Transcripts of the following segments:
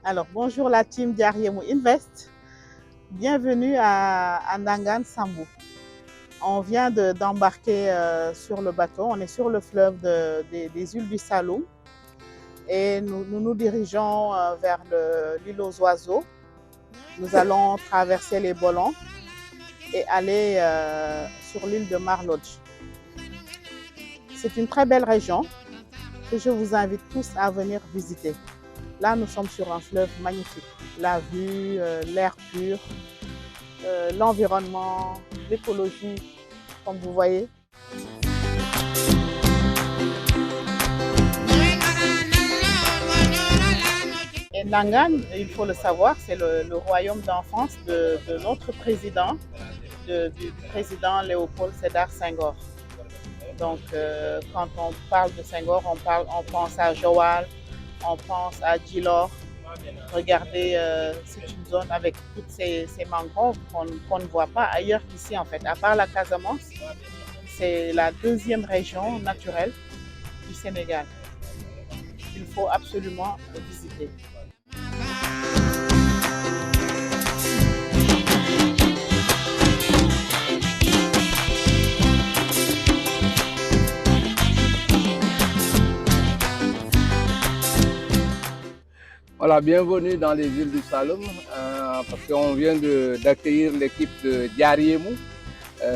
Alors, bonjour la team Diariemo Invest. Bienvenue à Nangan Sambou. On vient d'embarquer sur le bateau. On est sur le fleuve des îles du Saloum et nous dirigeons vers l'île aux oiseaux. Nous allons traverser les Bolons et aller sur l'île de Marlodj. C'est une très belle région que je vous invite tous à venir visiter. Là, nous sommes sur un fleuve magnifique. La vue, l'air pur, l'environnement, l'écologie, comme vous voyez. Et Nangan, il faut le savoir, c'est le royaume d'enfance de notre président, du président Léopold Sédar Senghor. Donc, quand on parle de Senghor, on pense à Joal, on pense à Djilor. Regardez, c'est une zone avec toutes ces mangroves qu'on ne voit pas ailleurs qu'ici en fait. À part la Casamance, c'est la deuxième région naturelle du Sénégal. Il faut absolument visiter. Voilà, bienvenue dans les îles du Saloum, parce qu'on vient d'accueillir l'équipe de Diariemo,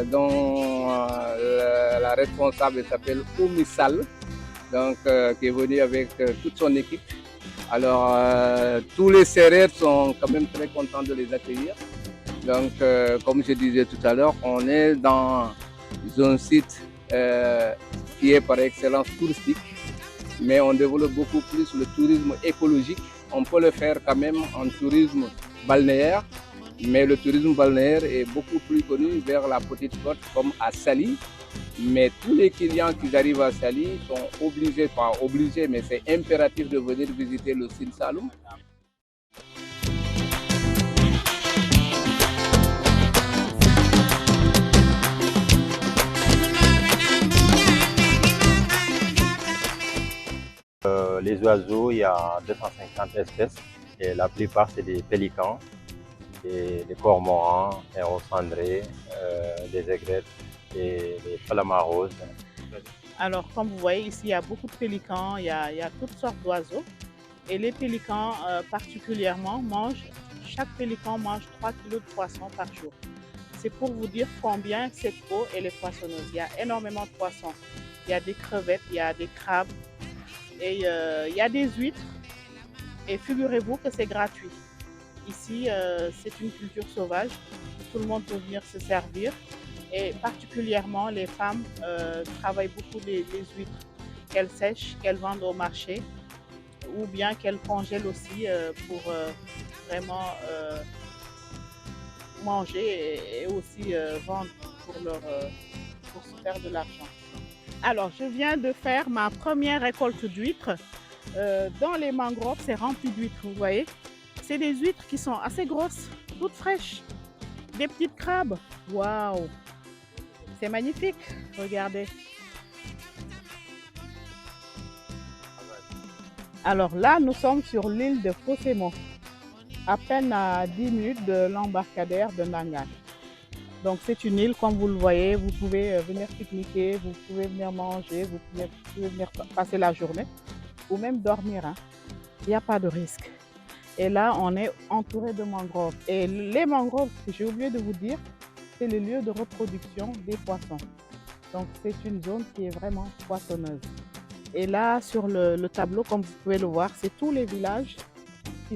dont la responsable s'appelle Oumi Sall, donc, qui est venue avec toute son équipe. Alors, tous les Sérères sont quand même très contents de les accueillir. Donc, comme je disais tout à l'heure, on est dans un site qui est par excellence touristique, mais on développe beaucoup plus le tourisme écologique. On peut le faire quand même en tourisme balnéaire, mais le tourisme balnéaire est beaucoup plus connu vers la petite côte comme à Sali. Mais tous les clients qui arrivent à Sali sont obligés, pas obligés, mais c'est impératif de venir visiter le site Saloum. Les oiseaux, il y a 250 espèces et la plupart c'est des pélicans, des cormorans, des cendrés, des aigrettes et des flamants roses. Alors, comme vous voyez ici, il y a beaucoup de pélicans, il y a toutes sortes d'oiseaux. Et les pélicans particulièrement chaque pélican mange 3 kilos de poissons par jour. C'est pour vous dire combien cette eau elle est poissonneuse. Il y a énormément de poissons. Il y a des crevettes, il y a des crabes et il y a des huîtres. Et figurez-vous que c'est gratuit. Ici, c'est une culture sauvage. Tout le monde peut venir se servir. Et particulièrement, les femmes travaillent beaucoup les huîtres qu'elles sèchent, qu'elles vendent au marché ou bien qu'elles congèlent aussi pour vraiment manger et aussi vendre pour se faire de l'argent. Alors, je viens de faire ma première récolte d'huîtres. Dans les mangroves, c'est rempli d'huîtres, vous voyez. C'est des huîtres qui sont assez grosses, toutes fraîches. Des petites crabes. Waouh! C'est magnifique, regardez. Alors là, nous sommes sur l'île de Fossémo, à peine à 10 minutes de l'embarcadère de Nangan. Donc c'est une île, comme vous le voyez, vous pouvez venir pique-niquer, vous pouvez venir manger, vous pouvez venir passer la journée ou même dormir. Hein. Il n'y a pas de risque. Et là, on est entouré de mangroves. Et les mangroves, j'ai oublié de vous dire, c'est le lieu de reproduction des poissons. Donc c'est une zone qui est vraiment poissonneuse. Et là, sur le tableau, comme vous pouvez le voir, c'est tous les villages qui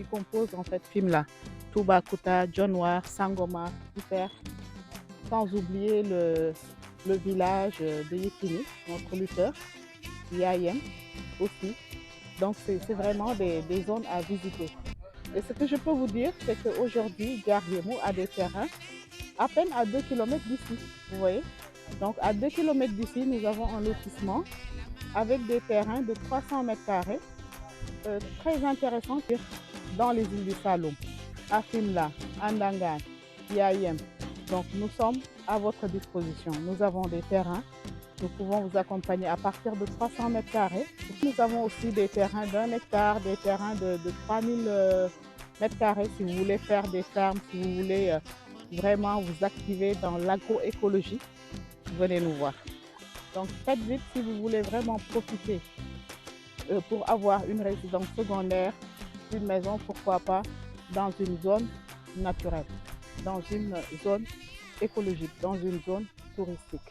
composent en cette Fimela. Toubacouta, Dionewar, Sangomar, Hyper, sans oublier le village de Yekini, notre lutteur, Yayem aussi. Donc c'est vraiment des zones à visiter. Et ce que je peux vous dire, c'est qu'aujourd'hui, Diariemo a des terrains à peine à 2 km d'ici, vous voyez. Donc à 2 km d'ici, nous avons un lotissement avec des terrains de 300 mètres carrés, très intéressants dans les îles du Saloum, à Fimela, à Nangan, Yayem. Donc nous sommes à votre disposition. Nous avons des terrains Nous pouvons vous accompagner à partir de 300 mètres carrés. Nous avons aussi des terrains d'1 hectare, des terrains de 3000 mètres carrés si vous voulez faire des fermes, si vous voulez vraiment vous activer dans l'agroécologie. Venez nous voir. Donc faites vite si vous voulez vraiment profiter pour avoir une résidence secondaire, une maison, pourquoi pas, dans une zone naturelle, dans une zone écologique, dans une zone touristique.